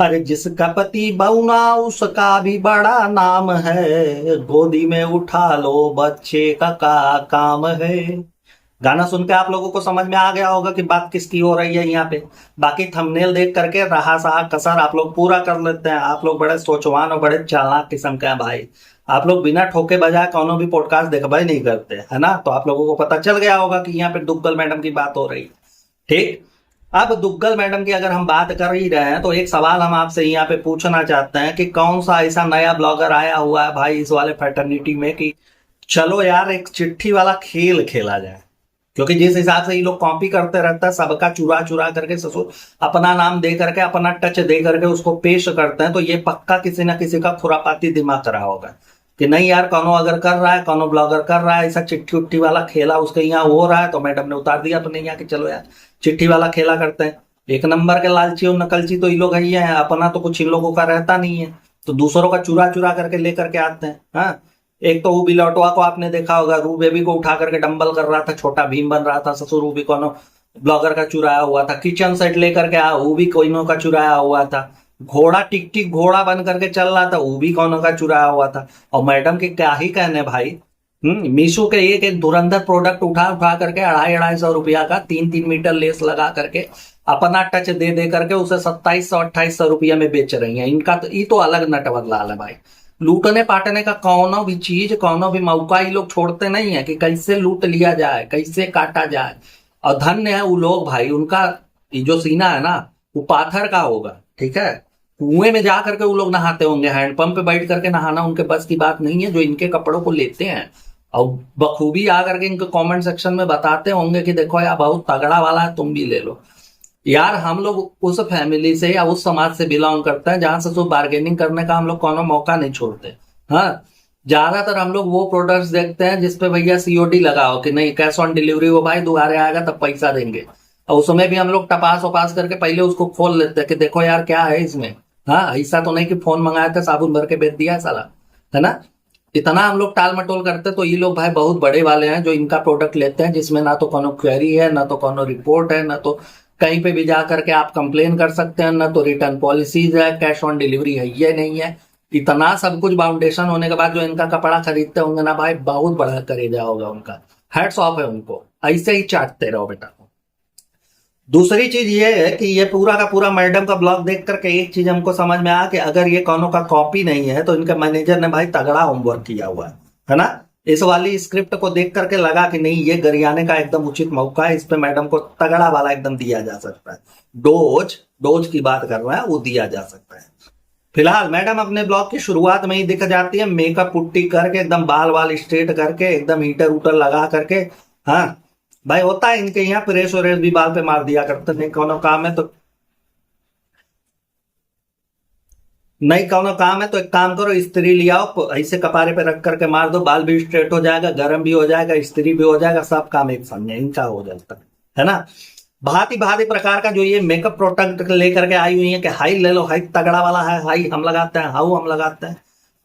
अरे जिसका पति बौना उसका भी बड़ा नाम है, गोदी में उठा लो बच्चे का काम है। गाना सुन के आप लोगों को समझ में आ गया होगा कि बात किसकी हो रही है यहाँ पे। बाकी थंबनेल देख करके रहा सहा कसर आप लोग पूरा कर लेते हैं। आप लोग बड़े सोचवान और बड़े चालाक किस्म के हैं भाई। आप लोग बिना ठोके बजाए कौनो भी पॉडकास्ट देखबा ही नहीं करते है ना। तो आप लोगों को पता चल गया होगा कि यहाँ पे दुग्गल मैडम की बात हो रही है। ठीक। अब दुग्गल मैडम की अगर हम बात कर ही रहे हैं तो एक सवाल हम आपसे यहाँ पे पूछना चाहते हैं कि कौन सा ऐसा नया ब्लॉगर आया हुआ है भाई इस वाले फैटर्निटी में कि चलो यार एक चिट्ठी वाला खेल खेला जाए। क्योंकि जिस हिसाब से ये लोग कॉपी करते रहता है, सबका चुरा चुरा करके ससुर अपना नाम दे करके अपना टच दे करके उसको पेश करते हैं, तो ये पक्का किसी ना किसी का खुरापाती दिमाग करा होगा कि नहीं यार कौनो अगर कर रहा है, कौनो ब्लॉगर कर रहा है ऐसा चिट्ठी उट्ठी वाला खेला उसके यहाँ हो रहा है, तो मैडम ने उतार दिया अपने यहाँ कि चलो यार चिट्ठी वाला खेला करते हैं। एक नंबर के लालची और नकलची तो ये लोग ही है, अपना तो कुछ इन लोगों का रहता नहीं है, तो दूसरों का चुरा चुरा करके लेकर के आते हैं। हाँ, एक तो वो बिलौटवा को आपने देखा होगा, रू बेबी को उठा करके डंबल कर रहा था, छोटा भीम बन रहा था, ससुर वो भी कोनो ब्लॉगर का चुराया हुआ था। किचन सेट लेकर के वो भी कोइनो का चुराया हुआ था। घोड़ा टिक टिक घोड़ा बन करके चल रहा था, वो भी कोनो का चुराया हुआ था। और मैडम के क्या ही कहने भाई। मीशो के एक एक धुरंधर प्रोडक्ट उठा उठा करके 250-250 रुपया का 3-3 मीटर लेस लगा करके अपना टच दे दे करके उसे 2700-2800 रुपया में बेच रही है। इनका तो ये तो अलग नटवर लाल है भाई। लूटने पाटने का कौनो भी चीज कौनो भी मौका ये लोग छोड़ते नहीं है कि कैसे लूट लिया जाए, कैसे काटा जाए। और धन्य है वो लोग भाई, उनका ये जो सीना है ना वो पाथर का होगा। ठीक है, कुएं में जा करके वो लोग नहाते होंगे, हैंडपंप पे बैठ करके नहाना उनके बस की बात नहीं है, जो इनके कपड़ों को लेते हैं और बखूबी आ करके इनके कमेंट सेक्शन में बताते होंगे कि देखो यार बहुत तगड़ा वाला है, तुम भी ले लो। यार हम लोग उस फैमिली से या उस समाज से बिलोंग करते हैं जहां से तो बार्गेनिंग करने का हम लोग कोनो मौका नहीं छोड़ते। हाँ, ज्यादातर हम लोग वो प्रोडक्ट्स देखते हैं जिसपे भैया सीओडी लगाओ कि नहीं कैश ऑन डिलीवरी हो भाई, दोबारा आएगा तब पैसा देंगे। और उसमें भी हम लोग टपास वपास करके पहले उसको खोल लेते हैं कि देखो यार क्या है इसमें। हाँ, ऐसा तो नहीं कि फोन मंगाया था साबुन भर के बेच दिया साला, है ना। इतना हम लोग टाल मटोल करते, तो ये लोग भाई बहुत बड़े वाले हैं जो इनका प्रोडक्ट लेते हैं जिसमें ना तो कोनो क्वेरी है, ना तो कोनो रिपोर्ट है, ना तो कहीं पे भी जा करके आप कंप्लेन कर सकते हैं, ना तो रिटर्न पॉलिसीज है, कैश ऑन डिलीवरी है ये नहीं है। इतना सब कुछ बाउंडेशन होने के बाद जो इनका कपड़ा खरीदते होंगे ना भाई, बहुत बड़ा करेजा होगा उनका। हैट्स ऑफ है उनको, ऐसे ही चाटते रहो बेटा। दूसरी चीज ये है कि ये पूरा का पूरा मैडम का ब्लॉग देख करके एक चीज हमको समझ में आया कि अगर ये कोनो का कॉपी नहीं है तो इनके मैनेजर ने भाई तगड़ा होमवर्क किया हुआ है ना। इस वाली स्क्रिप्ट को देख करके लगा कि नहीं ये गरियाने का एकदम उचित मौका है, इस पे मैडम को तगड़ा वाला एकदम दिया जा सकता है। डोज डोज की बात कर रहे हैं, वो दिया जा सकता है। फिलहाल मैडम अपने ब्लॉग की शुरुआत में ही दिख जाती है मेकअप पुट्टी करके, एकदम बाल वाल स्ट्रेट करके, एकदम हीटर उटर लगा करके। हाँ भाई, होता है इनके यहाँ प्रेस व्रेस भी बाल पे मार दिया करते, नहीं कोनो काम है तो नहीं कोनो काम है तो एक काम करो, इस्त्री ले आओ, ऐसे कपारे पे रख करके मार दो, बाल भी स्ट्रेट हो जाएगा, गर्म भी हो जाएगा, इस्त्री भी हो जाएगा, सब काम एक संग में इनका हो जाता है ना। भांति भांति प्रकार का जो ये मेकअप प्रोडक्ट लेकर के आई हुई है कि हाई ले लो, हाई तगड़ा वाला है, हाई हम लगाते हैं, हाउ हम लगाते हैं।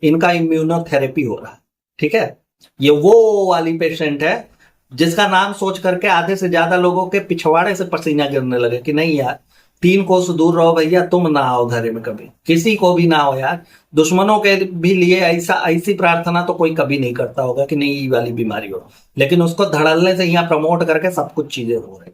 इनका इम्यूनोथेरेपी हो रहा है। ठीक है, ये वो वाली पेशेंट है जिसका नाम सोच करके आधे से ज्यादा लोगों के पिछवाड़े से पसीना गिरने लगे कि नहीं यार 3 कोस दूर रहो भैया, तुम ना आओ घर में, कभी किसी को भी ना हो यार। दुश्मनों के भी लिए ऐसी प्रार्थना तो कोई कभी नहीं करता होगा कि नहीं ये वाली बीमारी हो, लेकिन उसको धड़ल्ले से यहाँ प्रमोट करके सब कुछ चीजें हो रही।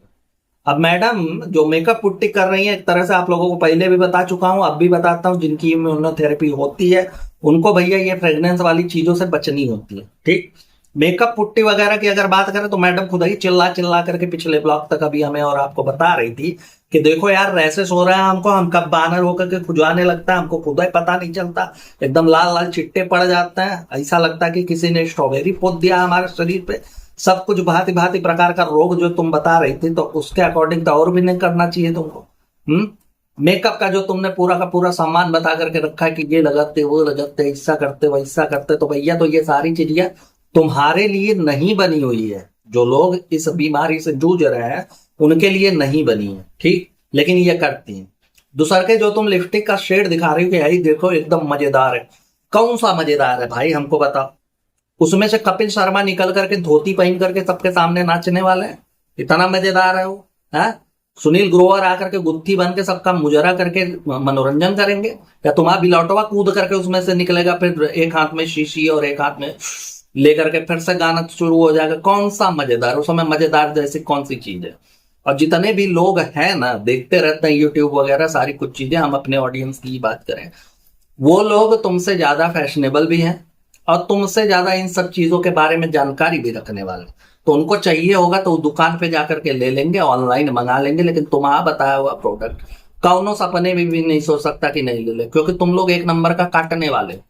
अब मैडम जो मेकअप पुट्टी कर रही है, एक तरह से आप लोगों को पहले भी बता चुका हूं, अब भी बताता हूं, जिनकी इम्यूनोथेरेपी होती है उनको भैया ये फ्रेगनेंस वाली चीजों से बचनी होती है। ठीक, मेकअप पुट्टी वगैरह की अगर बात करें तो मैडम खुद ही चिल्ला चिल्ला करके पिछले ब्लॉग तक अभी हमें और आपको बता रही थी कि देखो यार रैसेस हो रहा है हमको, हम कब बानर होकर के खुजवाने लगता है हमको खुद ही पता नहीं चलता, एकदम लाल लाल चिट्टे पड़ जाते हैं, ऐसा लगता है कि किसी ने स्ट्रॉबेरी पोत दिया हमारे शरीर पे। सब कुछ भांति भांति प्रकार का रोग जो तुम बता रही थी, तो उसके अकॉर्डिंग तो और भी नहीं करना चाहिए तुमको। मेकअप का जो तुमने पूरा का पूरा सामान बता करके रखा है कि ये लगाते वो लगाते ऐसा करते वैसा करते, तो भैया तो ये सारी चीजें तुम्हारे लिए नहीं बनी हुई है। जो लोग इस बीमारी से जूझ रहे हैं उनके लिए नहीं बनी है। ठीक, लेकिन ये करती हैं। दूसर के जो तुम लिपस्टिक का शेड दिखा रही हो कि भाई देखो एकदम मजेदार है, कौन सा मजेदार है भाई हमको बताओ। उसमें से कपिल शर्मा निकल करके धोती पहन करके सबके सामने नाचने वाले हैं, इतना मजेदार है वो है। सुनील ग्रोवर आकर के गुत्थी बन के सबका मुजरा करके मनोरंजन करेंगे, या तुम्हारा बिलौटवा कूद करके उसमें से निकलेगा, फिर एक हाथ में शीशी और एक हाथ में लेकर के फिर से गाना शुरू हो जाएगा। कौन सा मजेदार, उसमें मजेदार जैसी कौन सी चीज है। और जितने भी लोग हैं ना, देखते रहते हैं यूट्यूब वगैरह सारी कुछ चीजें, हम अपने ऑडियंस की बात करें, वो लोग तुमसे ज्यादा फैशनेबल भी हैं और तुमसे ज्यादा इन सब चीजों के बारे में जानकारी भी रखने वाले। तो उनको चाहिए होगा तो दुकान पे जाकर के ले लेंगे, ऑनलाइन मंगा लेंगे, लेकिन तुम्हारा बताया हुआ प्रोडक्ट कौनो सपने में भी नहीं सोच सकता कि नहीं ले ले, क्योंकि तुम लोग एक नंबर का काटने वाले हो।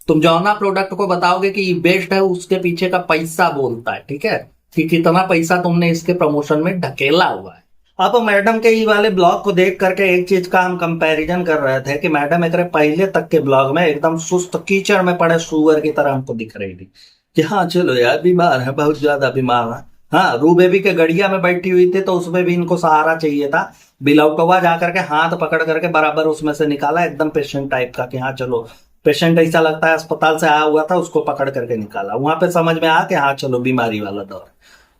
तुम जौना प्रोडक्ट को बताओगे कि ये बेस्ट है, उसके पीछे का पैसा बोलता है, ठीक है, कि कितना पैसा तुमने इसके प्रमोशन में ढकेला हुआ है। अब मैडम के ये वाले ब्लॉग को देख करके एक चीज का हम कंपैरिजन कर रहे थे कि मैडम एक पहले तक के ब्लॉग में एकदम सुस्त कीचड़ में पड़े सुअर की तरह हमको दिख रही थी कि हाँ चलो यार बीमार है, बहुत ज्यादा बीमार है। हाँ, रू बेबी के गड़िया में बैठी हुई थी तो उसमें भी इनको सहारा चाहिए था। बिलौटवा जाकर के हाथ पकड़ करके बराबर उसमें से निकाला, एकदम पेशेंट टाइप का कि हाँ चलो, पेशेंट ऐसा लगता है अस्पताल से आया हुआ था, उसको पकड़ करके निकाला। वहां पे समझ में आ कि हाँ चलो बीमारी वाला दौर।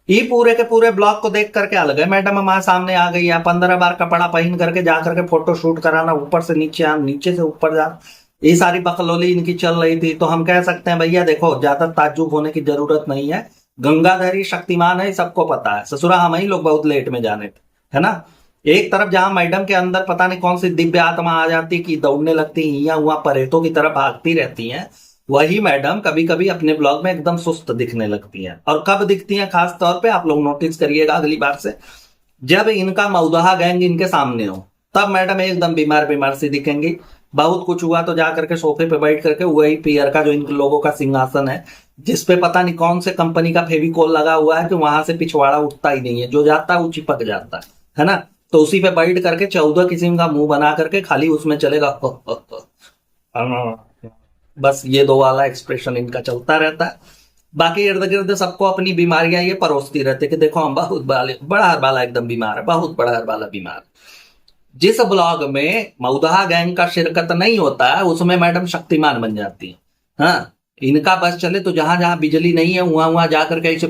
ये पूरे के पूरे ब्लॉग को देख करके अलग है, मैडम हमारे सामने आ गई है 15 बार कपड़ा पहन करके जा करके फोटो शूट कराना, ऊपर से नीचे आ, नीचे से ऊपर जा, ये सारी बकलोली इनकी चल रही थी। तो हम कह सकते हैं भैया देखो, ज्यादा ताज्जुब होने की जरूरत नहीं है, गंगाधरी शक्तिमान है, सबको पता है। ससुरा हम ही लोग बहुत लेट में जाने थे, है ना। एक तरफ जहां मैडम के अंदर पता नहीं कौन सी दिव्य आत्मा आ जाती कि दौड़ने लगती, यहाँ वहां परेतों की तरह भागती रहती हैं, वही मैडम कभी कभी अपने ब्लॉग में एकदम सुस्त दिखने लगती हैं। और कब दिखती हैं खास तौर पे आप लोग नोटिस करिएगा अगली बार से, जब इनका मौदहा गैंग इनके सामने हो, तब मैडम एकदम बीमार बीमार सी दिखेंगी। बहुत कुछ हुआ तो जा करके सोफे पे बैठ करके वही पियर का जो इन लोगों का सिंहासन है, जिसपे पता नहीं कौन से कंपनी का फेविकोल लगा हुआ है कि वहां से पिछवाड़ा उठता ही नहीं है, जो जाता है वो चिपक जाता है ना। तो उसी पे बैठ करके 14 किस्म का मुंह बना करके खाली उसमें चलेगा बस ये दो वाला एक्सप्रेशन इनका चलता रहता है। बाकी इर्द गिर्द सबको अपनी बीमारियां ये परोसती रहते कि देखो हम बहुत बड़ा वाला एकदम बीमार है, बहुत बड़ा वाला बीमार। जिस ब्लॉग में मौदहा गैंग का शिरकत नहीं होता है उसमें मैडम शक्तिमान बन जाती है। हाँ, इनका बस चले तो जहां जहां बिजली नहीं है वहां वहां जाकर के ऐसे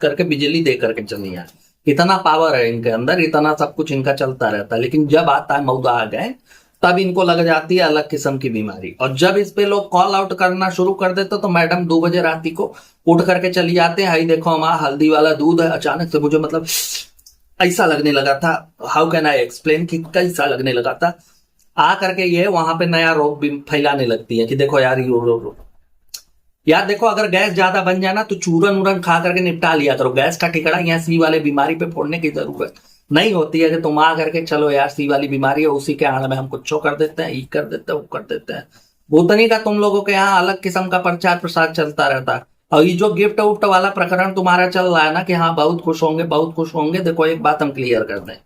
करके बिजली दे करके चली जाए। इतना पावर है इनके अंदर, इतना सब कुछ इनका चलता रहता है। लेकिन जब आता है मौदहा गैंग तब इनको लग जाती है अलग किस्म की बीमारी। और जब इस पे लोग कॉल आउट करना शुरू कर देते तो मैडम 2 बजे राती को उठ करके चली जाते हैं, हाई देखो हमारा हल्दी वाला दूध है। अचानक से मुझे मतलब ऐसा लगने लगा था, हाउ कैन आई एक्सप्लेन, कि कैसा लगने लगा था। आ करके ये वहां पे नया रोग भी फैलाने लगती है कि देखो यार यार देखो, अगर गैस ज्यादा बन जाए ना तो चूरन उरन खा करके निपटा लिया करो। गैस का ठिकड़ा यहाँ सी वाले बीमारी पे फोड़ने की जरूरत नहीं होती है कि तुम आ करके चलो यार सी वाली बीमारी है, उसी के आड़ में हम कुछ कर देते हैं, ये कर देते हैं, वो कर देते हैं। भूतनी का तुम लोगों के यहाँ अलग किस्म का प्रचार प्रसार चलता रहता है। और ये जो गिफ्ट उफ्ट वाला प्रकरण तुम्हारा चल रहा है ना कि हाँ बहुत खुश होंगे बहुत खुश होंगे, देखो एक बात हम क्लियर कर दें,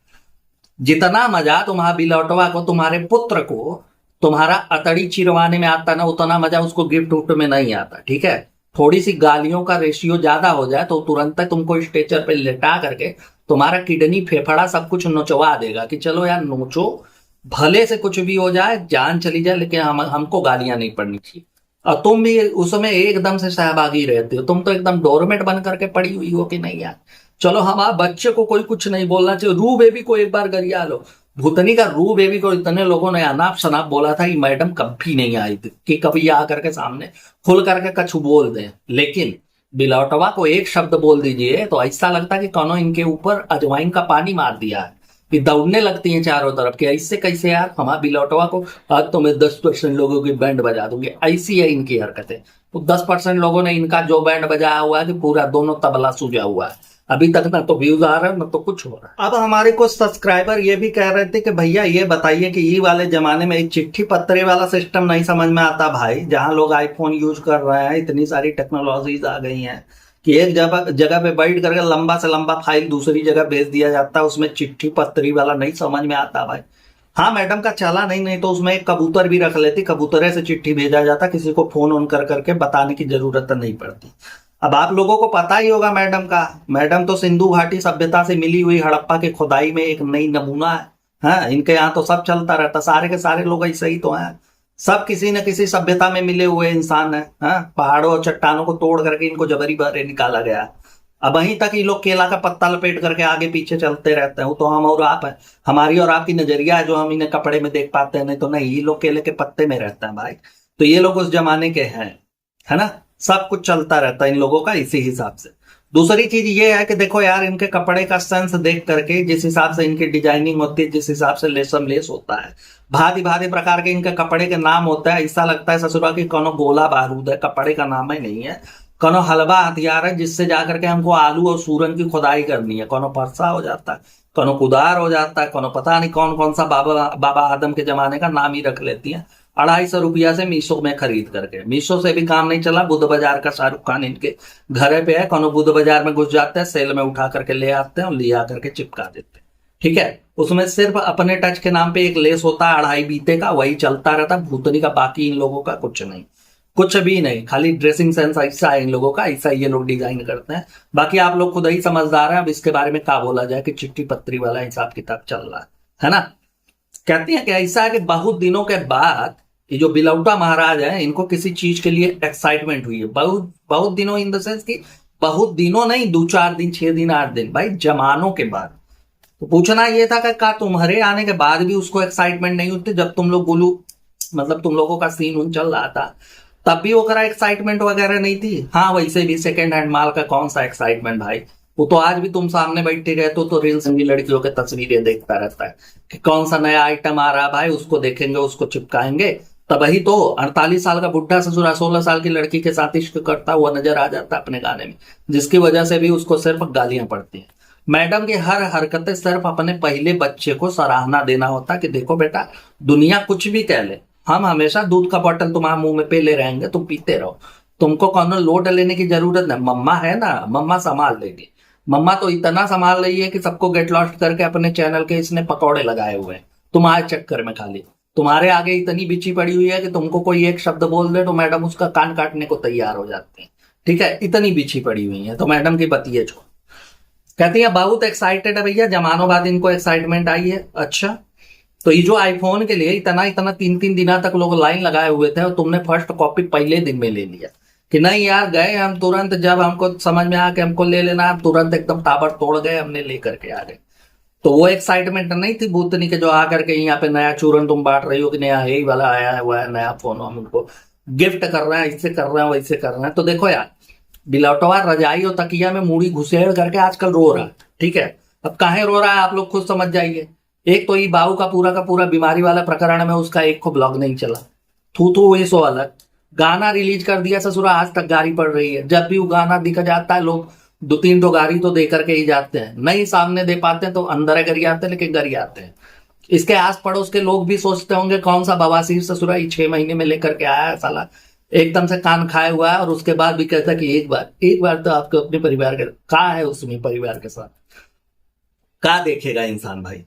जितना मजा तुम्हारा बिलौटवा को, तुम्हारे पुत्र को तुम्हारा अतड़ी चिरवाने में आता ना, उतना मजा उसको गिफ्ट उफ्ट में नहीं आता, ठीक है। थोड़ी सी गालियों का रेशियो ज्यादा हो जाए तो तुरंत तुमको स्ट्रेचर पे लेटा करके तुम्हारा किडनी फेफड़ा सब कुछ नोचवा देगा कि चलो यार नोचो, भले से कुछ भी हो जाए, जान चली जाए, लेकिन हमको गालियां नहीं पड़नी चाहिए। और तुम भी उसमें एकदम से सहभागी रहते हो, तुम तो एकदम डोरमेट बन करके पड़ी हुई हो कि नहीं यार चलो हमारे बच्चे को कोई कुछ नहीं बोलना चाहिए। रू बेबी को एक बार गरिया लो, भूतनी का रू बेबी को इतने लोगों ने अनाप शनाप बोला था कि मैडम कभी नहीं आई थी कि कभी आकर के सामने खुल करके कछु बोल दें। लेकिन बिलौटवा को एक शब्द बोल दीजिए तो ऐसा लगता है कि कौनो इनके ऊपर अजवाइन का पानी मार दिया है, कि दौड़ने लगती हैं चारों तरफ कि ऐसे कैसे यार, हमारा बिलौटवा को आज तो मैं 10% लोगों की बैंड बजा दूंगी। ऐसी है इनकी हरकतें। तो 10% लोगों ने इनका जो बैंड बजाया हुआ है कि पूरा दोनों तबला सूझा हुआ है, अभी तक ना तो व्यूज आ रहा है ना तो कुछ हो रहा है। अब हमारे कुछ सब्सक्राइबर ये भी कह रहे थे कि भैया ये बताइए कि ये वाले जमाने में चिट्ठी पत्रे वाला सिस्टम नहीं समझ में आता भाई, जहां लोग आईफोन यूज कर रहे हैं, इतनी सारी टेक्नोलॉजीज आ गई हैं कि एक जगह पे बैठ करके लंबा से लंबा फाइल दूसरी जगह भेज दिया जाता है, उसमें चिट्ठी पत्री वाला नहीं समझ में आता भाई। हाँ मैडम का चला नहीं तो उसमें एक कबूतर भी रख लेती, कबूतरे से चिट्ठी भेजा जाता, किसी को फोन ऑन कर करके बताने की जरूरत नहीं पड़ती। अब आप लोगों को पता ही होगा मैडम का, मैडम तो सिंधु घाटी सभ्यता से मिली हुई हड़प्पा के खुदाई में एक नई नमूना है। हाँ, इनके यहाँ तो सब चलता रहता, सारे के सारे लोग ऐसे ही तो हैं, सब किसी न किसी सभ्यता में मिले हुए इंसान है। हाँ, पहाड़ों और चट्टानों को तोड़ करके इनको जबरी बहरे निकाला गया। अब वहीं तक ये लोग केला का पत्ता लपेट करके आगे पीछे चलते रहते हैं। वो तो हम और आप है, हमारी और आपकी नजरिया है जो हम इन्हें कपड़े में देख पाते हैं, नहीं तो नहीं, ये लोग केले के पत्ते में रहते हैं भाई। तो ये लोग उस जमाने के हैं, है ना। सब कुछ चलता रहता है इन लोगों का इसी हिसाब से। दूसरी चीज ये है कि देखो यार, इनके कपड़े का सेंस देख करके, जिस हिसाब से इनकी डिजाइनिंग होती है, जिस हिसाब से लेसम लेस होता है, भांति भांति प्रकार के इनके कपड़े के नाम होते हैं, ऐसा लगता है ससुरा की कोनो गोला बारूद है, कपड़े का नाम ही नहीं है। कोनो हलवा हथियार है जिससे जाकर के हमको आलू और सूरन की खुदाई करनी है। कोनो फरसा हो जाता है, कोनो कुदार हो जाता है, कोनो पता नहीं कौन कौन सा बाबा बाबा आदम के जमाने का नाम ही रख लेती है। 250 रुपया से मीशो में खरीद करके, मीशो से भी काम नहीं चला। बुद्ध बाजार का शाहरुख खान इनके घर पे है, कोनो बुद्ध बाजार में घुस जाते हैं, सेल में उठा करके ले आते हैं और ले आकर के चिपका देते हैं। ठीक है, उसमें सिर्फ अपने टच के नाम पे एक लेस होता है 2.5 बीते का, वही चलता रहता है भूतनी का। बाकी इन लोगों का कुछ नहीं, कुछ भी नहीं, खाली ड्रेसिंग सेंस ऐसा है इन लोगों का, ऐसा ये लोग डिजाइन करते हैं। बाकी आप लोग खुद ही समझदार हैं। अब इसके बारे में क्या बोला जाए कि चिट्ठी पत्री वाला हिसाब किताब चल रहा है ना। कहती हैं कि ऐसा है कि बहुत दिनों के बाद ये जो बिलौटा महाराज है, इनको किसी चीज के लिए एक्साइटमेंट हुई है। बहुत बहुत दिनों इन द सेंस की, बहुत दिनों नहीं, 2-4 दिन, 6 दिन, 8 दिन, भाई जमानों के बाद। तो पूछना ये था कि का तुम्हारे आने के बाद भी उसको एक्साइटमेंट नहीं होती? जब तुम लोग गुलू, मतलब तुम लोगों का सीन उन चल रहा था, तब भी वो एक्साइटमेंट वगैरह नहीं थी? हाँ, वैसे भी सेकेंड हैंड माल का कौन सा एक्साइटमेंट भाई। वो तो आज भी तुम सामने बैठे रहते हो तो रील्स की लड़कियों के तस्वीरें देखता रहता है कि कौन सा नया आइटम आ रहा भाई, उसको देखेंगे, उसको चिपकाएंगे। तभी तो 48 साल का बुढ़ा ससुरा 16 साल की लड़की के साथ इश्क करता हुआ नजर आ जाता है अपने गाने में, जिसकी वजह से भी उसको सिर्फ गालियां पड़ती हैं। मैडम की हर हरकतें सिर्फ अपने पहले बच्चे को सराहना देना होता कि देखो बेटा, दुनिया कुछ भी कह ले, हम हमेशा दूध का बॉटल तुम्हारे मुंह में पे ले रहेंगे, तुम पीते रहो, तुमको कौन लोड लेने की जरूरत नहीं। मम्मा है ना, मम्मा संभाल लेगी। मम्मा तो इतना संभाल रही है कि सबको गेट लॉस्ट करके अपने चैनल के इसने पकौड़े लगाए हुए हैं तुम्हारे चक्कर में। खाली तुम्हारे आगे इतनी बिची पड़ी हुई है कि तुमको कोई एक शब्द बोल दे तो मैडम उसका कान काटने को तैयार हो जाते हैं। ठीक है, इतनी बिछी पड़ी हुई है, तो मैडम की बतिए छोड़। कहती है बहुत एक्साइटेड है भैया, जमानों बाद इनको एक्साइटमेंट आई है। अच्छा, तो ये जो आईफोन के लिए इतना इतना 3-3 दिन तक लोग लाइन लगाए हुए थे और तुमने फर्स्ट कॉपी पहले दिन में ले लिया कि नहीं यार, गए हम तुरंत, जब हमको समझ में आया कि हमको ले लेना है, तुरंत एकदम ताबड़तोड़ गए, हमने लेकर के आ गए। तो वो एक्साइटमेंट नहीं थी भूतनी के जो आकर के यहाँ पे नया चूरन तुम बांट रही हो कि नया यही वाला आया है, हुआ है नया फोन, हम उनको गिफ्ट कर रहे हैं, इससे कर रहे हैं, वैसे कर रहे हैं। तो देखो यार, बिलौटवा रजाई और तकिया में मूड़ी घुसेड़ करके आजकल रो रहा है। ठीक है, अब काहे रो रहा है आप लोग खुद समझ जाइए। एक तो ये बाबू का पूरा बीमारी वाला प्रकरण में उसका एक को ब्लॉग नहीं चला, थू थू हुई सो अलग। गाना रिलीज कर दिया ससुरा, आज तक गाड़ी पड़ रही है। जब भी वो गाना दिखा जाता है, लोग 2-3 तो गाड़ी तो दे करके ही जाते हैं, नहीं सामने दे पाते हैं तो अंदर गरी आते हैं, लेकिन गरी आते हैं। इसके आस पड़ोस के लोग भी सोचते होंगे कौन सा बवासीर ससुरा 6 महीने में लेकर के आया है साला, एकदम से कान खाए हुआ है। और उसके बाद भी कहता है कि एक बार तो आपको अपने परिवार के कहा है, उसमें परिवार के साथ क्या देखेगा इंसान भाई।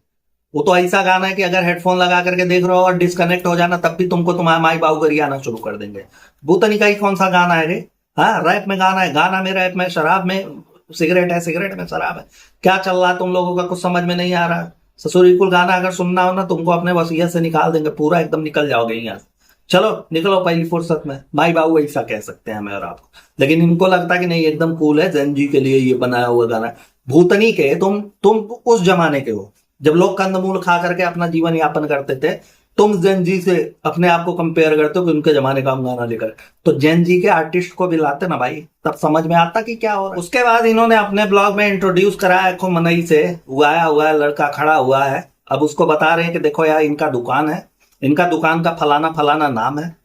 वो तो ऐसा गाना है कि अगर हेडफोन लगा करके देख रहे हो और डिस्कनेक्ट हो जाना, तब भी तुमको तुम्हारे माई बाबू करिए आना शुरू कर देंगे। भूतनी का ही कौन सा गाना है रे? हाँ, रैप में गाना है, गाना में रैप में, शराब में सिगरेट है, सिगरेट में शराब है। क्या चल रहा है तुम लोगों का कुछ समझ में नहीं आ रहा। ससुरी कुल गाना अगर सुनना हो ना, तुमको अपने वसीयत से निकाल देंगे, पूरा एकदम निकल जाओगे यहाँ से। चलो निकलो पहली फुर्सत में। माई बाबू ऐसा कह सकते हैं हमें और आपको, लेकिन इनको लगता है कि नहीं एकदम कूल है, जैन जी के लिए ये बनाया हुआ गाना। भूतनी के तुम उस जमाने के हो जब लोग कंदमूल खा करके अपना जीवन यापन करते थे। तुम जेन जी से अपने आप को कंपेयर करते हो कि उनके जमाने का हम गाना लेकर, तो जेन जी के आर्टिस्ट को भी लाते ना भाई, तब समझ में आता कि क्या हो रहा है। उसके बाद इन्होंने अपने ब्लॉग में इंट्रोड्यूस कराया खो मनई से, हुआ है लड़का खड़ा हुआ है। अब उसको बता रहे हैं कि देखो यार, इनका दुकान है, इनका दुकान का फलाना फलाना नाम है।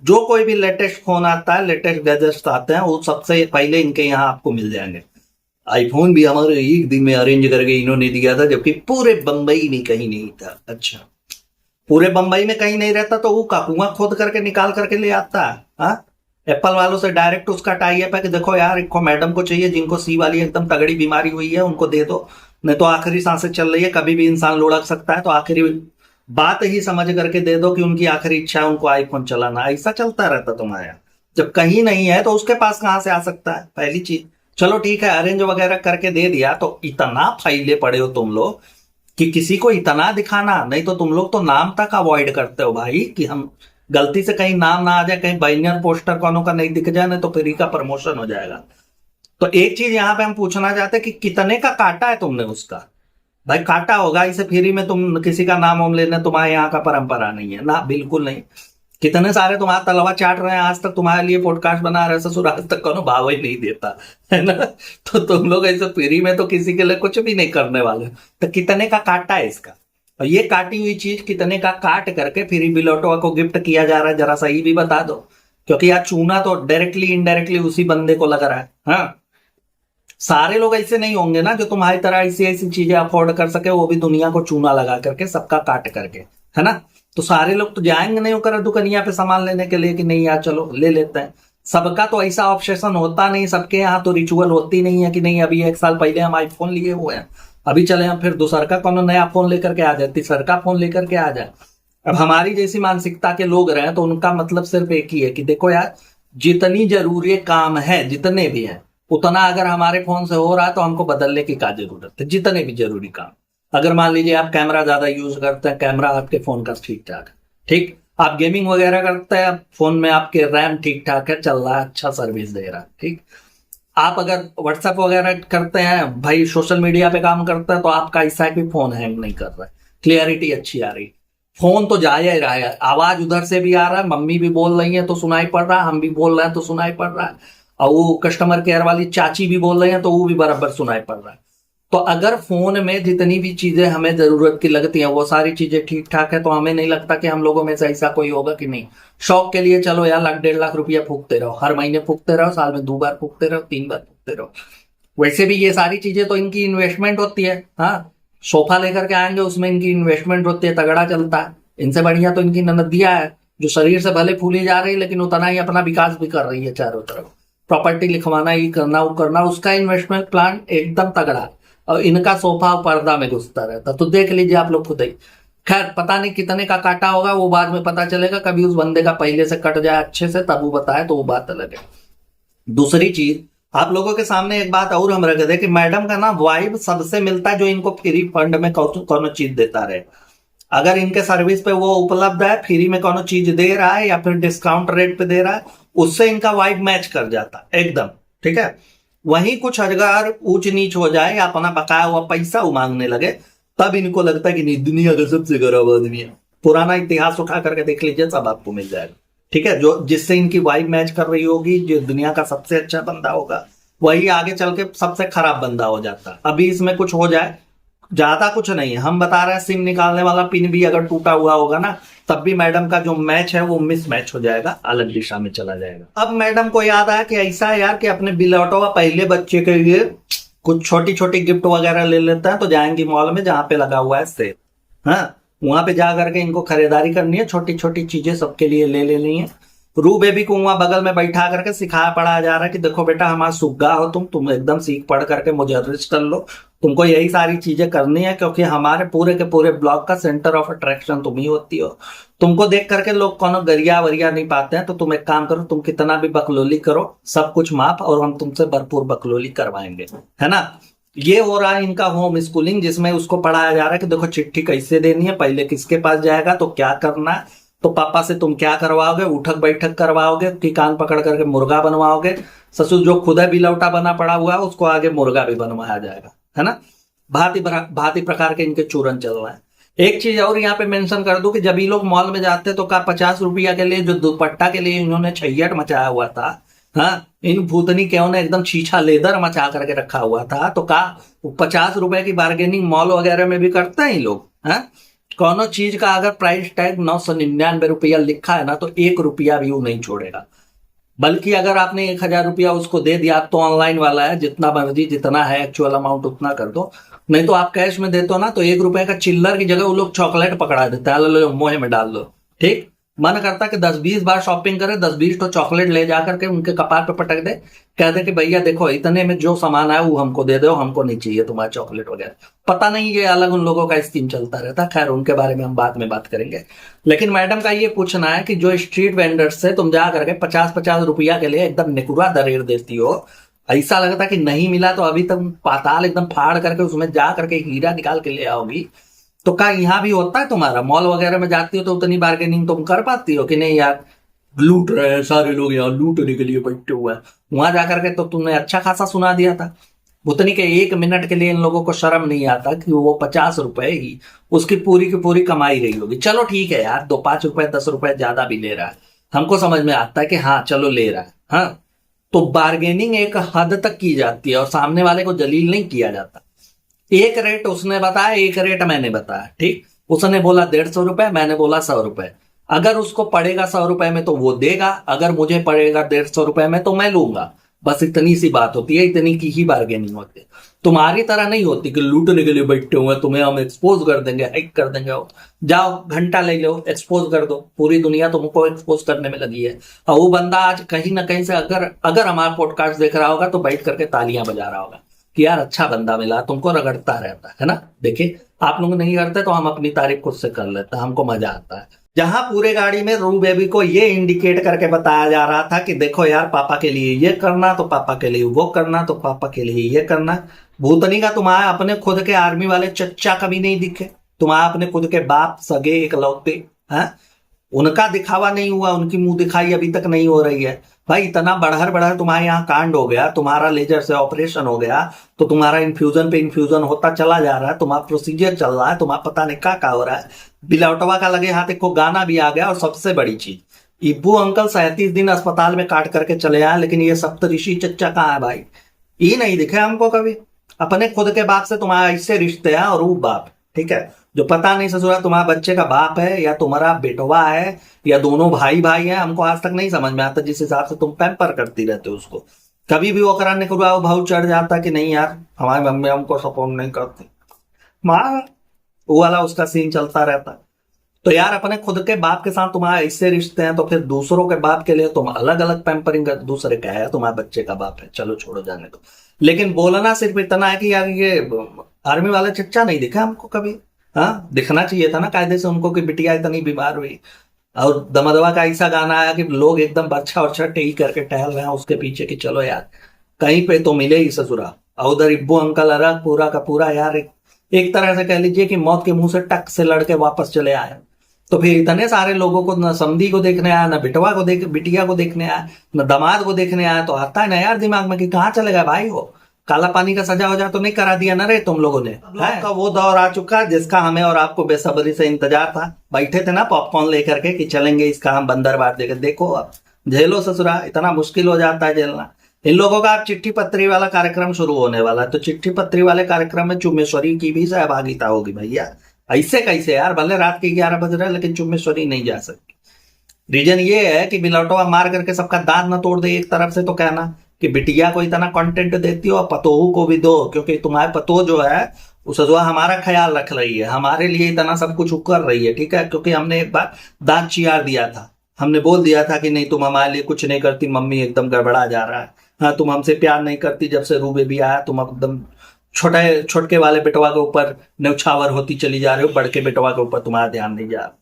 जो कोई भी लेटेस्ट फोन आता है, लेटेस्ट गैजेट्स आते हैं, वो सबसे पहले इनके यहाँ आपको मिल जाएंगे। आईफोन भी हमारे एक दिन में अरेंज करके इन्होंने दिया था, जबकि पूरे बंबई में कहीं नहीं था। अच्छा, पूरे बंबई में कहीं नहीं रहता तो वो कुआं खोद करके निकाल करके ले आता है। हाँ, एप्पल वालों से डायरेक्ट उसका टाई अप है कि देखो यार, इनको मैडम को चाहिए जिनको सी वाली एकदम तगड़ी बीमारी हुई है, उनको दे दो, नहीं तो आखिरी सांसें चल रही है, कभी भी इंसान लुढ़क सकता है, तो आखिरी बात ही समझ करके दे दो कि उनकी आखिरी इच्छा है उनको आईफोन चलाना। ऐसा चलता रहता तुम्हारे यहाँ। जब कहीं नहीं है तो उसके पास कहां से आ सकता है? पहली चीज। चलो ठीक है, अरेंज वगैरह करके दे दिया, तो इतना फैले पड़े हो तुम लोग कि किसी को इतना दिखाना नहीं, तो तुम लोग तो नाम तक अवॉइड करते हो भाई, कि हम गलती से कहीं नाम ना आ जाए, कहीं बैनर पोस्टर कोनो का नहीं दिख जाए, नहीं तो फ्री का प्रमोशन हो जाएगा। तो एक चीज यहाँ पे हम पूछना चाहते हैं कि कितने का काटा है तुमने उसका। भाई काटा होगा, इसे फ्री में तुम किसी का नाम वाम लेना तुम्हारे यहाँ का परंपरा नहीं है ना, बिल्कुल नहीं। कितने सारे तुम्हारा तलवा चाट रहे हैं, आज तक तुम्हारे लिए पॉडकास्ट बना रहे हैं, ससुर आज तक कोनो भाव ही नहीं देता है ना। तो तुम लोग ऐसे फ्री में तो किसी के लिए कुछ भी नहीं करने वाले। तो कितने का काटा है इसका, और ये काटी हुई चीज कितने का काट करके फ्री बिलोटवा को गिफ्ट किया जा रहा है, जरा सही भी बता दो। क्योंकि यार चूना तो डायरेक्टली इनडायरेक्टली उसी बंदे को लग रहा है। हाँ, सारे लोग ऐसे नहीं होंगे ना जो तुम्हारी तरह ऐसी ऐसी चीजें अफोर्ड कर सके, वो भी दुनिया को चूना लगा करके सबका काट करके, है ना। तो सारे लोग तो जाएंगे नहीं होकर दुकानिया पे सामान लेने के लिए कि नहीं यार चलो ले लेते हैं। सबका तो ऐसा ऑब्सेशन होता नहीं, सबके यहाँ तो रिचुअल होती नहीं है कि नहीं अभी 1 साल पहले हम आईफोन लिए हुए हैं, अभी चले हम फिर दूसर का कौन नया फोन लेकर के आ जाए, तीसर का फोन लेकर के आ जाए। अब हमारी जैसी मानसिकता के लोग रहे तो उनका मतलब सिर्फ एक ही है कि देखो यार, जितनी जरूरी काम है जितने भी हैं उतना अगर हमारे फोन से हो रहा है तो हमको बदलने की क्या जरूरत है। जितने भी जरूरी काम, अगर मान लीजिए आप कैमरा ज्यादा यूज करते हैं, कैमरा आपके फोन का ठीक ठाक है, ठीक, आप गेमिंग वगैरह करते हैं, फोन में आपके रैम ठीक ठाक है, चल रहा है, अच्छा सर्विस दे रहा है, ठीक। आप अगर व्हाट्सएप वगैरह करते हैं, भाई सोशल मीडिया पे काम करते हैं, तो आपका ऐसा है कि फोन हैंग नहीं कर रहा है, क्लियरिटी अच्छी आ रही, फोन तो जा ही रहा है, आवाज उधर से भी आ रहा है, मम्मी भी बोल रही है तो सुनाई पड़ रहा है, हम भी बोल रहे हैं तो सुनाई पड़ रहा है, और वो कस्टमर केयर वाली चाची भी बोल रही है तो वो भी बराबर सुनाई पड़ रहा है। तो अगर फोन में जितनी भी चीजें हमें जरूरत की लगती हैं वो सारी चीजें ठीक ठाक है, तो हमें नहीं लगता कि हम लोगों में से ऐसा कोई होगा कि नहीं शौक के लिए चलो यार 1-1.5 लाख रुपया फूकते रहो, हर महीने फूकते रहो, साल में 2 बार फूकते रहो, 3 बार फूकते रहो। वैसे भी ये सारी चीजें तो इनकी इन्वेस्टमेंट होती है। हाँ, सोफा लेकर के आएंगे उसमें इनकी इन्वेस्टमेंट होती है, तगड़ा चलता है। इनसे बढ़िया तो इनकी ननदिया है जो शरीर से भले फूली जा रही है लेकिन उतना ही अपना विकास भी कर रही है चारों तरफ, प्रॉपर्टी लिखवाना, ये करना वो करना, उसका इन्वेस्टमेंट प्लान एकदम तगड़ा है, और इनका सोफा पर्दा में घुसता रहता। तो देख लीजिए आप लोग खुद ही। खैर पता नहीं कितने का काटा होगा, वो बाद में पता चलेगा, कभी उस बंदे का पहले से कट जाए अच्छे से तब वो बताए तो वो बात अलग है। दूसरी चीज आप लोगों के सामने एक बात और हम रख दे कि मैडम का ना वाइब सबसे मिलता है जो इनको फ्री फंड में कौन चीज देता रहे। अगर इनके सर्विस पे वो उपलब्ध है, फ्री में कौन चीज दे रहा है या फिर डिस्काउंट रेट पे दे रहा है, उससे इनका वाइब मैच कर जाता है एकदम, ठीक है। वहीं कुछ अगर ऊंच नीच हो जाए या अपना बकाया हुआ पैसा मांगने लगे, तब इनको लगता है कि नहीं दुनिया का सबसे गरीब आदमी है। पुराना इतिहास उठा करके देख लीजिए, सब आपको मिल जाएगा, ठीक है। जो जिससे इनकी वाइब मैच कर रही होगी, जो दुनिया का सबसे अच्छा बंदा होगा, वही आगे चल के सबसे खराब बंदा हो जाता है। अभी इसमें कुछ हो जाए, ज्यादा कुछ नहीं है, हम बता रहे हैं सिम निकालने वाला पिन भी अगर टूटा हुआ होगा ना, तब भी मैडम का जो मैच है वो मिस मैच हो जाएगा, अलग दिशा में चला जाएगा। अब मैडम को याद आया कि ऐसा है यार कि अपने बिलौटवा पहले बच्चे के लिए कुछ छोटी छोटी गिफ्ट वगैरह ले लेते हैं, तो जाएंगे मॉल में जहां पे लगा हुआ है सेल, हाँ, वहां पे जा करके इनको खरीदारी करनी है, छोटी छोटी चीजें सबके लिए ले लेनी है। रू बेबी को वहां बगल में बैठा करके सिखाया पढ़ाया जा रहा है कि देखो बेटा हमारा सुग्गा हो तुम एकदम सीख पढ़ करके मुझे अरेस्ट कर लो, तुमको यही सारी चीजें करनी है, क्योंकि हमारे पूरे के पूरे ब्लॉक का सेंटर ऑफ अट्रैक्शन तुम ही होती हो। तुमको देख करके लोग कोनो गरिया वरिया नहीं पाते हैं, तो तुम एक काम करो, तुम कितना भी बकलोली करो, सब कुछ माफ, और हम तुमसे भरपूर बकलोली करवाएंगे, है ना। ये हो रहा है इनका होम स्कूलिंग, जिसमें उसको पढ़ाया जा रहा है कि देखो चिट्ठी कैसे देनी है, पहले किसके पास जाएगा तो क्या करना है, तो पापा से तुम क्या करवाओगे, उठक बैठक करवाओगे कि कान पकड़ करके मुर्गा बनवाओगे, ससुर जो खुद है बिलौटा बना पड़ा हुआ है उसको आगे मुर्गा भी बनवाया जाएगा, है ना। भांति प्रकार के इनके चूरन चल रहा है। एक चीज और यहाँ पे मेंशन कर दूं कि जब ये लोग मॉल में जाते तो का 50 रुपया के लिए जो दुपट्टा के लिए इन्होंने छैयट मचाया हुआ था, हाँ, इन भूतनी क्यों ने एकदम छीछा लेदर मचा करके रखा हुआ था, तो का 50 रुपए की बार्गेनिंग मॉल वगैरह में भी करते हैं लोग, हाँ। कोनो चीज का अगर प्राइस टैग 999 रुपया लिखा है ना, तो 1 रुपया भी वो नहीं छोड़ेगा। बल्कि अगर आपने 1000 रुपया उसको दे दिया, तो ऑनलाइन वाला है, जितना मर्जी जितना है एक्चुअल अमाउंट उतना कर दो, नहीं तो आप कैश में देते हो ना, तो 1 रुपए का चिल्लर की जगह वो लोग चॉकलेट पकड़ा देता है, लो मोहे में डाल दो, ठीक। मन करता कि 10-20 बार शॉपिंग करे, 10-20 तो चॉकलेट ले जा करके उनके कपार पे पटक दे, कह दे कि भैया देखो इतने में जो सामान है वो हमको दे दो, हमको नहीं चाहिए तुम्हारा चॉकलेट वगैरह। पता नहीं ये अलग उन लोगों का स्कीम चलता रहता, खैर उनके बारे में हम बाद में बात करेंगे। लेकिन मैडम का ये पूछना है कि जो स्ट्रीट वेंडर्स से तुम जा करके 50-50 रुपया के लिए एकदम निकुरा दरेर देती हो, ऐसा लगता कि नहीं मिला तो अभी तक पाताल एकदम फाड़ करके उसमें जा करके हीरा निकाल के ले आओगी, तो क्या यहाँ भी होता है तुम्हारा? मॉल वगैरह में जाती हो तो उतनी बार्गेनिंग तुम कर पाती हो कि नहीं यार, लूट रहे हैं सारे लोग, यहाँ लूटने के लिए बैठे हुए हैं। वहां जाकर के तो तुमने अच्छा खासा सुना दिया था। उतनी के 1 मिनट के लिए इन लोगों को शर्म नहीं आता कि वो 50 रुपए ही उसकी पूरी की पूरी कमाई रही होगी। चलो ठीक है यार, 2-5 रुपए 10 रुपए ज्यादा भी ले रहा है, हमको समझ में आता है कि हाँ चलो ले रहा है। हाँ, तो बार्गेनिंग एक हद तक की जाती है और सामने वाले को जलील नहीं किया जाता। एक रेट उसने बताया, एक रेट मैंने बताया, ठीक। उसने बोला 150 रुपए, मैंने बोला 100 रुपए। अगर उसको पड़ेगा 100 रुपए में तो वो देगा, अगर मुझे पड़ेगा 150 रुपए में तो मैं लूंगा। बस इतनी सी बात होती है, इतनी की ही बार्गेनिंग होती है। तुम्हारी तरह नहीं होती कि लूटने के लिए बैठे हुए तुम्हें हम एक्सपोज कर देंगे, हाइक कर देंगे। जाओ घंटा ले लो, एक्सपोज कर दो, पूरी दुनिया तुमको एक्सपोज करने में लगी है। और वो बंदा आज कहीं ना कहीं से अगर अगर हमारा पॉडकास्ट देख रहा होगा तो बैठ करके तालियां बजा रहा होगा कि यार अच्छा बंदा मिला, तुमको रगड़ता रहता है ना। देखिए, आप लोग नहीं करते तो हम अपनी तारीफ खुद से कर लेते हैं, हमको मजा आता है। जहां पूरे गाड़ी में रू बेबी को ये इंडिकेट करके बताया जा रहा था कि देखो यार, पापा के लिए ये करना तो पापा के लिए वो करना तो पापा के लिए ये करना। भूतनी का तुम्हारे अपने खुद के आर्मी वाले चच्चा कभी नहीं दिखे, तुम्हारे अपने खुद के बाप सगे इकलौते हैं, उनका दिखावा नहीं हुआ, उनकी मुंह दिखाई अभी तक नहीं हो रही है। भाई इतना बढ़हर बढ़हर तुम्हारे यहाँ कांड हो गया, तुम्हारा लेजर से ऑपरेशन हो गया, तो तुम्हारा इन्फ्यूजन पे इन्फ्यूजन होता चला जा रहा है, तुम्हारा प्रोसीजर चल रहा है, तुम्हारा पता नहीं क्या हो रहा है। बिलौटवा का लगे हाथ को गाना भी आ गया। और सबसे बड़ी चीज, इब्बू अंकल 37 दिन अस्पताल में काट करके चले आए, लेकिन ये सप्तऋषि चच्चा कहाँ है भाई? ये नहीं दिखे हमको कभी। अपने खुद के बाप से तुम्हारा ऐसे रिश्ते हैं और वो बाप, ठीक है, जो पता नहीं ससुरा तुम्हारा बच्चे का बाप है या तुम्हारा बेटवा है या दोनों भाई भाई हैं, हमको आज तक नहीं समझ में आता। जिस हिसाब से तुम पैम्पर करती रहते हो उसको, कभी भी वो कराने को भाव चढ़ जाता कि नहीं यार हमारी मम्मी हमको सपोर्ट नहीं करती, माँ वो वाला उसका सीन चलता रहता। तो यार अपने खुद के बाप के साथ तुम्हारे ऐसे रिश्ते हैं, तो फिर दूसरों के बाप के लिए तुम अलग अलग पैम्परिंग कर। दूसरे का है तुम्हारे बच्चे का बाप है, चलो छोड़ो जाने दो। लेकिन बोलना सिर्फ इतना है कि यार ये आर्मी वाला चच्चा नहीं दिखा हमको कभी। हाँ, दिखना चाहिए था ना कायदे से उनको कि बिटिया इतनी बीमार हुई। और दमदवा का ऐसा गाना आया कि लोग एकदम बच्चा और टेही करके टहल रहे हैं उसके पीछे कि चलो यार कहीं पे तो मिले ही ससुरा। और उधर इब्बू अंकल अरग पूरा का पूरा यार एक तरह से कह लीजिए कि मौत के मुंह से टक से लड़के वापस चले आए। तो फिर इतने सारे लोगों को, न समधी को देखने आया, न बिटवा को बिटिया को देखने आया, न दामाद को देखने आया, तो आता है ना यार दिमाग में कि कहाँ चले गए भाई हो। काला पानी का सजा वजा तो नहीं करा दिया ना रे तुम लोगों ने। का वो दौर आ चुका जिसका हमें और आपको बेसब्री से इंतजार था। बैठे थे ना पॉपकॉर्न लेकर के कि चलेंगे इसका हम बंदर बांट देकर। देखो अब झेलो ससुरा, इतना मुश्किल हो जाता है झेलना। इन लोगों का अब चिट्ठी पत्री वाला कार्यक्रम शुरू होने वाला है, तो चिट्ठी पत्री वाले कार्यक्रम में चुम्बेश्वरी की भी सहभागिता होगी भैया। ऐसे कैसे यार, भले रात के 11 बज रहे लेकिन चुम्बेश्वरी नहीं जा सकती। रीजन ये है कि बिलौटवा मार करके सबका दांत न तोड़ दे। एक तरफ से तो कहना कि बिटिया को इतना कंटेंट देती हो, पतोहू को भी दो, क्योंकि तुम्हारे पतोह जो है उस जो हमारा ख्याल रख रही है, हमारे लिए इतना सब कुछ कर रही है, ठीक है। क्योंकि हमने एक बार दांत चियार दिया था, हमने बोल दिया था कि नहीं तुम हमारे लिए कुछ नहीं करती, मम्मी एकदम गड़बड़ा जा रहा है। हाँ, तुम हमसे प्यार नहीं करती, जब से रू बेबी आया तुम एकदम छोटे वाले बेटवा के ऊपर न्यौछावर होती चली जा रहे हो, बड़के बेटवा के ऊपर तुम्हारा ध्यान नहीं जा रहा।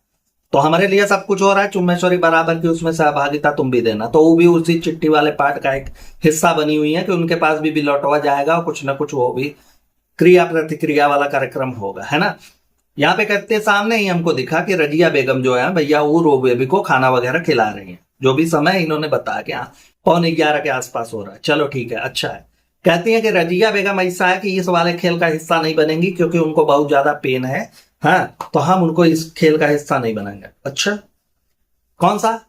तो हमारे लिए सब कुछ हो रहा है, चुम्बेश्वरी बराबर की उसमें सहभागिता तुम भी देना। तो वो भी उसी चिट्ठी वाले पार्ट का एक हिस्सा बनी हुई है कि उनके पास भी बिलौटवा जाएगा और कुछ ना कुछ वो भी क्रिया प्रतिक्रिया वाला कार्यक्रम होगा, है ना। यहाँ पे कहते सामने ही हमको दिखा कि रजिया बेगम जो है भैया वो रो बेबी को खाना वगैरह खिला रही है, जो भी समय इन्होंने बताया कि हाँ 11:45 के आसपास हो रहा है। चलो ठीक है, अच्छा है। कहती है कि रजिया बेगम ऐसा है कि इस वाले खेल का हिस्सा नहीं बनेंगी क्योंकि उनको बहुत ज्यादा पेन है, हाँ, तो हम उनको इस खेल का हिस्सा नहीं बनाएंगे। अच्छा, कौन सा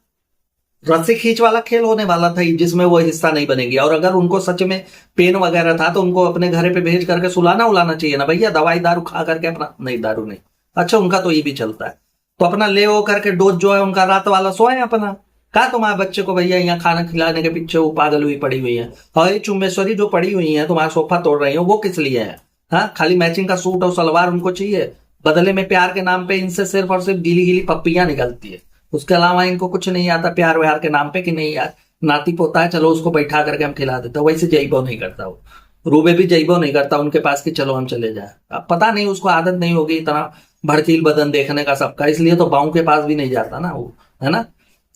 रस्सी खींच वाला खेल होने वाला था जिसमें वो हिस्सा नहीं बनेगी? और अगर उनको सच में पेन वगैरह था तो उनको अपने घर पे भेज करके सुलाना उलाना चाहिए ना भैया, दवाई दारू खा करके अपना। नहीं, दारू नहीं, अच्छा उनका तो ये भी चलता है, तो अपना ले वो करके डोज जो है उनका रात वाला सोए अपना। कहा तुम्हारे बच्चे को भैया यहाँ खाना खिलाने के पीछे वो पागल हुई पड़ी हुई है। और ये चुम्बेश्वरी जो पड़ी हुई है तुम्हारा सोफा तोड़ रही है, वो किस लिए है? हाँ, खाली मैचिंग का सूट और सलवार उनको चाहिए, बदले में प्यार के नाम पे इनसे सिर्फ और सिर्फ गीली गीली पप्पियां निकलती है। उसके अलावा इनको कुछ नहीं आता प्यार व्यार के नाम पे कि नहीं यार नाती पोता है, चलो उसको बैठा करके हम खिला देते। वैसे जईबो नहीं करता वो, रूबे भी जईबो नहीं करता उनके पास कि चलो हम चले जाए। अब पता नहीं उसको आदत नहीं होगी इतना भड़कील बदन देखने का सबका, इसलिए तो बाऊ के पास भी नहीं जाता ना वो, है ना।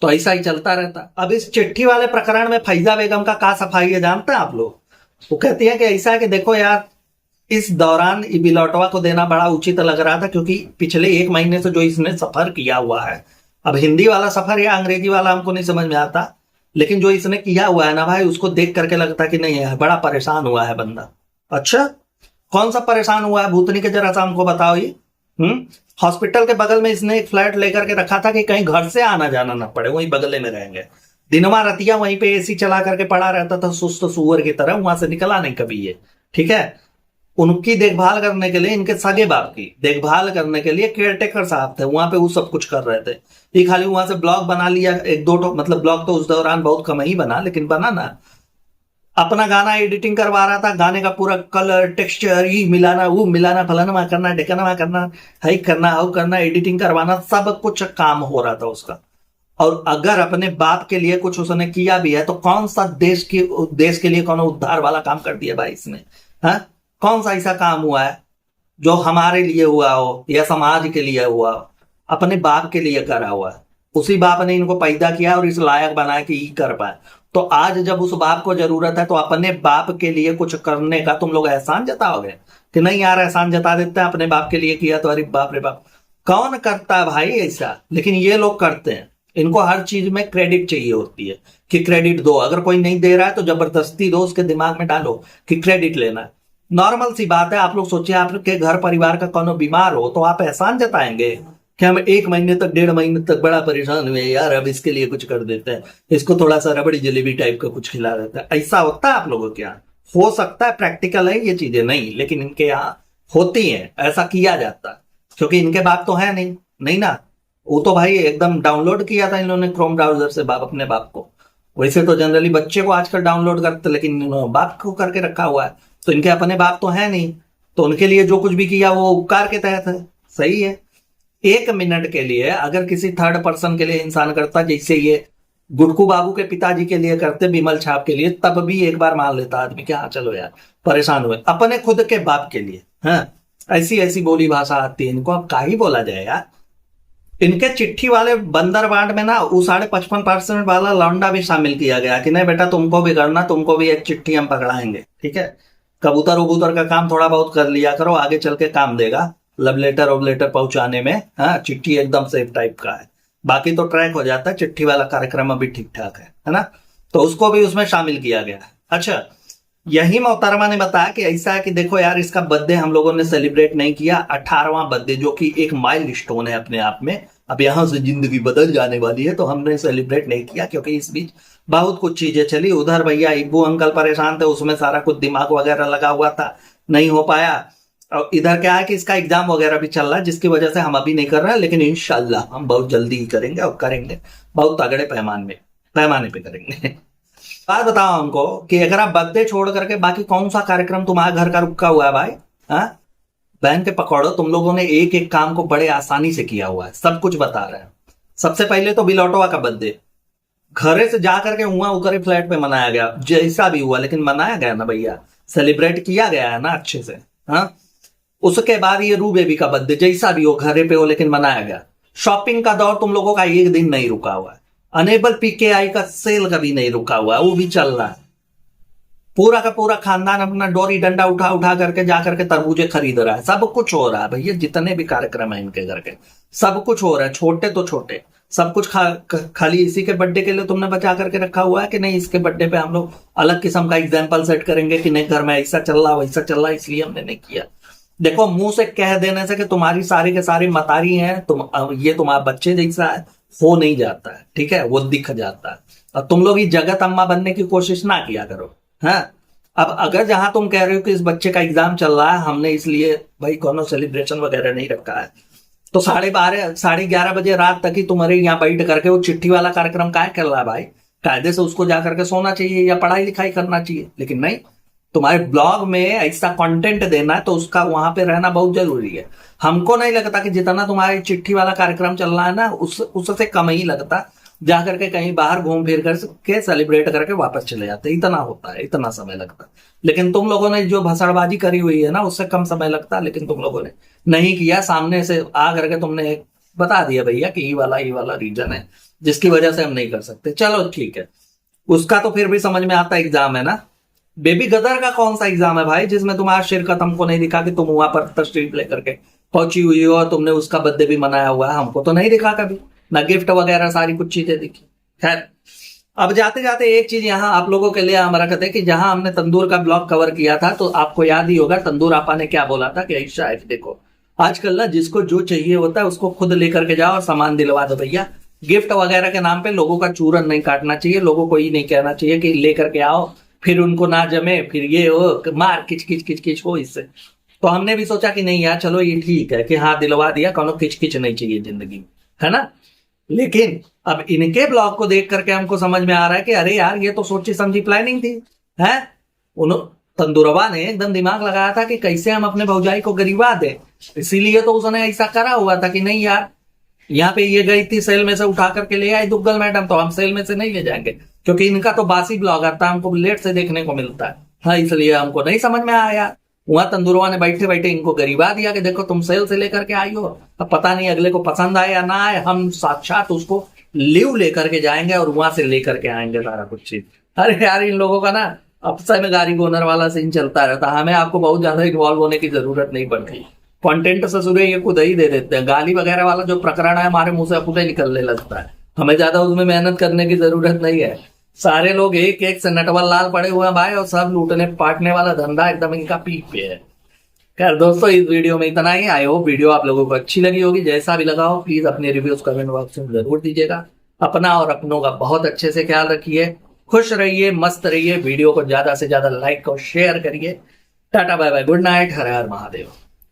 तो ऐसा ही चलता रहता। अब इस चिट्ठी वाले प्रकरण में फैजा बेगम का क्या सफाई है जानते हैं आप लोग? वो कहती है कि ऐसा है कि देखो यार इस दौरान बिलौटवा को देना बड़ा उचित लग रहा था, क्योंकि पिछले 1 महीने से जो इसने सफर किया हुआ है अब हिंदी वाला सफर या अंग्रेजी वाला हमको नहीं समझ में आता, लेकिन जो इसने किया हुआ है ना भाई, उसको देख करके लगता कि नहीं है, बड़ा परेशान हुआ है बंदा। अच्छा, कौन सा परेशान हुआ है भूतनी के, जरा सा हमको बताओ ये। हॉस्पिटल के बगल में इसने एक फ्लैट लेकर के रखा था कि कहीं घर से आना जाना ना पड़े, वहीं बगले में रहेंगे। दिनवा रतिया वहीं पे एसी चला करके पड़ा रहता था सुस्त सुअर की तरह, वहां से निकला नहीं कभी ये। ठीक है, उनकी देखभाल करने के लिए, इनके सगे बाप की देखभाल करने के लिए केयर टेकर साहब थे वहां पे, वो सब कुछ कर रहे थे। ये खाली वहां से ब्लॉग बना लिया एक दो, मतलब ब्लॉग तो उस दौरान बहुत कम ही बना, लेकिन बना ना। अपना गाना एडिटिंग करवा रहा था, गाने का पूरा कलर टेक्सचर, ये मिलाना वो मिलाना, फलाना करना, ढेकाना करना, हाई करना, हाउ करना, एडिटिंग करवाना, सब कुछ काम हो रहा था उसका। और अगर अपने बाप के लिए कुछ उसने किया भी है तो कौन सा देश के लिए कौन उद्धार वाला काम कर दिया भाई इसने? हाँ, कौन सा ऐसा काम हुआ है जो हमारे लिए हुआ हो या समाज के लिए हुआ हो? अपने बाप के लिए करा हुआ है। उसी बाप ने इनको पैदा किया और इस लायक बनाया कि ये कर पाए। तो आज जब उस बाप को जरूरत है तो अपने बाप के लिए कुछ करने का तुम लोग एहसान जताओगे कि नहीं यार, एहसान जता देते हैं, अपने बाप के लिए किया तो अरे बाप रे बाप। कौन करता है भाई ऐसा? लेकिन ये लोग करते हैं। इनको हर चीज में क्रेडिट चाहिए होती है कि क्रेडिट दो, अगर कोई नहीं दे रहा है तो जबरदस्ती दो, उसके दिमाग में डालो कि क्रेडिट लेना है। नॉर्मल सी बात है। आप लोग सोचिए, आपके घर परिवार का कोनो बीमार हो तो आप एहसान जताएंगे कि हम 1 महीने तक 1.5 महीने तक बड़ा परेशान हुए यार, अब इसके लिए कुछ कर देते हैं, इसको थोड़ा सा रबड़ी जलेबी टाइप का कुछ खिला देते हैं। ऐसा होता है आप लोगों के यहाँ? हो सकता है प्रैक्टिकल है ये चीजें नहीं, लेकिन इनके यहाँ होती हैं, ऐसा किया जाता है। क्योंकि इनके बाप तो है नहीं, नहीं ना। वो तो भाई एकदम डाउनलोड किया था इन्होंने क्रोम ब्राउजर से बाप, अपने बाप को। वैसे तो जनरली बच्चे को आजकल डाउनलोड करते, लेकिन इन्होंने बाप को करके रखा हुआ है। तो इनके अपने बाप तो है नहीं, तो उनके लिए जो कुछ भी किया वो उपकार के तहत है। सही है। 1 मिनट के लिए अगर किसी थर्ड पर्सन के लिए इंसान करता, जैसे ये गुटकू बाबू के पिताजी के लिए करते, बिमल छाप के लिए, तब भी एक बार मान लेता आदमी कि हाँ चलो यार परेशान हुए। अपने खुद के बाप के लिए हाँ, ऐसी ऐसी बोली भाषा आती है इनको। अब का ही बोला जाए यार। इनके चिट्ठी वाले बंदरबांट में ना वो 55% वाला लौंडा भी शामिल किया गया कि नहीं बेटा तुमको भी करना, तुमको भी एक चिट्ठी हम पकड़ाएंगे। ठीक है, कबूतर उबूतर का काम थोड़ा बहुत कर लिया करो, आगे चल के काम देगा। लव लेटर और लेटर पहुंचाने में हाँ, चिट्ठी एकदम सेफ टाइप का है। बाकी तो ट्रैक हो जाता है, चिट्ठी वाला कार्यक्रम अभी ठीक ठाक है ना। तो उसको भी उसमें शामिल किया गया। अच्छा, यही मोहतरमा ने बताया कि ऐसा है कि देखो यार, इसका बर्थडे हम लोगों ने सेलिब्रेट नहीं किया, 18वां बर्थडे, जो कि एक माइल स्टोन है अपने आप में। अब यहां से जिंदगी बदल जाने वाली है, तो हमने सेलिब्रेट नहीं किया क्योंकि इस बीच बहुत कुछ चीजें चली। उधर भैया इब्बू अंकल परेशान थे, उसमें सारा कुछ दिमाग वगैरह लगा हुआ था, नहीं हो पाया। और इधर क्या है कि इसका एग्जाम वगैरह भी चल रहा है, जिसकी वजह से हम अभी नहीं कर रहे हैं, लेकिन इंशाल्लाह हम बहुत जल्दी ही करेंगे, और करेंगे बहुत तगड़े पैमाने पे करेंगे। बात बताओ हमको कि अगर आप बर्थडे छोड़ करके बाकी कौन सा कार्यक्रम तुम्हारे घर का रुका हुआ है भाई? हाँ, बहन के पकौड़ो, तुम लोगों ने एक एक काम को बड़े आसानी से किया हुआ है, सब कुछ बता रहे हैं। सबसे पहले तो बिलौटवा का बर्थडे घरे से जा करके हुआ उकरे फ्लैट पे मनाया गया, जैसा भी हुआ, लेकिन मनाया गया ना भैया, सेलिब्रेट किया गया है ना अच्छे से। हाँ, उसके बाद ये रू बेबी का बर्थडे, जैसा भी हो घरे पे हो, लेकिन मनाया गया। शॉपिंग का दौर तुम लोगों का एक दिन नहीं रुका हुआ है। अनेबल पीकेआई का सेल कभी नहीं रुका हुआ है, वो भी चल रहा है। पूरा का पूरा खानदान अपना डोरी डंडा उठा उठा करके जा करके तरबूजे खरीद रहा है। सब कुछ हो रहा है भैया, जितने भी कार्यक्रम है इनके घर के, सब कुछ हो रहा है, छोटे तो छोटे सब कुछ। खाली इसी के बर्थडे के लिए तुमने बचा करके रखा हुआ है कि नहीं, इसके बर्थडे पे हम लोग अलग किस्म का एग्जाम्पल सेट करेंगे कि नहीं घर में ऐसा चल रहा वैसा चल रहा, इसलिए हमने नहीं किया। देखो, मुंह से कह देने से कि तुम्हारी सारी के सारी मतारी हैं, ये तुम्हारा बच्चे जैसा है, हो नहीं जाता है। ठीक है, वो दिख जाता है। और तुम लोग ये जगत अम्मा बनने की कोशिश ना किया करो। हाँ, अब अगर जहां तुम कह रहे हो कि इस बच्चे का एग्जाम चल रहा है, हमने इसलिए भाई कोनो सेलिब्रेशन वगैरह नहीं रखा है, तो 12:30 11:30 बजे रात तक ही तुम्हारे यहाँ बैठ करके वो चिट्ठी वाला कार्यक्रम काय कर रहा है भाई? कायदे से उसको जा करके सोना चाहिए या पढ़ाई लिखाई करना चाहिए, लेकिन नहीं। तुम्हारे ब्लॉग में ऐसा कंटेंट देना है तो उसका वहां पे रहना बहुत जरूरी है। हमको नहीं लगता कि जितना तुम्हारी चिट्ठी वाला कार्यक्रम चल रहा है ना, उससे कम ही लगता। जा करके कहीं बाहर घूम फिर करके सेलिब्रेट करके वापस चले जाते, इतना होता है, इतना समय लगता। लेकिन तुम लोगों ने जो भसड़बाजी करी हुई है ना, उससे कम समय लगता, लेकिन तुम लोगों ने नहीं किया। सामने से आ करके तुमने बता दिया भैया कि ये वाला रीजन है जिसकी वजह से हम नहीं कर सकते। चलो ठीक है, उसका तो फिर भी समझ में आता, एग्जाम है ना। बेबी गदर का कौन सा एग्जाम है भाई जिसमें तुम्हारा शिरकत हमको नहीं दिखा कि तुम वहां पर तशरीफ लेकर के पहुंची हुई हो और तुमने उसका बर्थडे भी मनाया हुआ है? हमको तो नहीं दिखा कभी। ना गिफ्ट वगैरह, सारी कुछ चीजें दिखी। खैर, अब जाते जाते एक चीज यहाँ आप लोगों के लिए हम रखते हैं कि जहां हमने तंदूर का ब्लॉग कवर किया था, तो आपको याद ही होगा तंदूर आपा ने क्या बोला था कि ऐसा है, देखो आजकल ना जिसको जो चाहिए होता है उसको खुद लेकर के जाओ और सामान दिलवा दो भैया। गिफ्ट वगैरह के नाम पे लोगों का चूरन नहीं काटना चाहिए, लोगों को ये नहीं कहना चाहिए कि लेकर के आओ, फिर उनको ना जमे, फिर ये हो मार किच किच किच किच हो इससे। तो हमने भी सोचा कि नहीं यार चलो ये ठीक है कि हाँ दिलवा दिया, कोनो किच किच नहीं चाहिए जिंदगी में, है ना। लेकिन अब इनके ब्लॉग को देख करके हमको समझ में आ रहा है कि अरे यार ये तो सोची समझी प्लानिंग थी, है। उन तंदूरवा ने एकदम दिमाग लगाया था कि कैसे हम अपने भौजाई को गरीबा दें, इसीलिए तो उसने ऐसा करा हुआ था कि नहीं यार यहाँ पे ये गई थी सेल में से उठा करके ले आई दुग्गल मैडम, तो हम सेल में से नहीं ले जाएंगे, क्योंकि इनका तो बासी ब्लॉगर था, हमको लेट से देखने को मिलता है। हाँ, इसलिए हमको नहीं समझ में आया। वहां तंदूरवा ने बैठे बैठे इनको गरीबा दिया कि देखो तुम सेल से लेकर के आई हो, अब पता नहीं अगले को पसंद आए या ना आए, हम साक्षात उसको लीव लेकर के जाएंगे और वहां से लेकर के आएंगे सारा कुछ चीज। अरे यार इन लोगों का ना अफसर में गाड़ी ओनर वाला सीन चलता रहता, हमें आपको बहुत ज्यादा इन्वॉल्व होने की जरूरत नहीं पड़ती। कंटेंट से सुबह ये खुद ही दे देते हैं, गाली वगैरह वाला जो प्रकरण है हमारे मुंह से खुद ही निकलने लगता है, हमें ज्यादा उसमें मेहनत करने की जरूरत नहीं है। सारे लोग एक एक से नटवर लाल पड़े हुए हैं भाई, और सब लूटने पाटने वाला धंधा एकदम इनका पीक पे है। खैर दोस्तों, इस वीडियो में इतना ही। आई होप वीडियो आप लोगों को अच्छी लगी होगी, जैसा भी लगा हो प्लीज अपने रिव्यूज कमेंट बॉक्स में जरूर दीजिएगा। अपना और अपनों का बहुत अच्छे से ख्याल रखिए, खुश रहिए, मस्त रहिए, वीडियो को ज्यादा से ज्यादा लाइक और शेयर करिए। Tata bye bye, good night, Har Har Mahadev.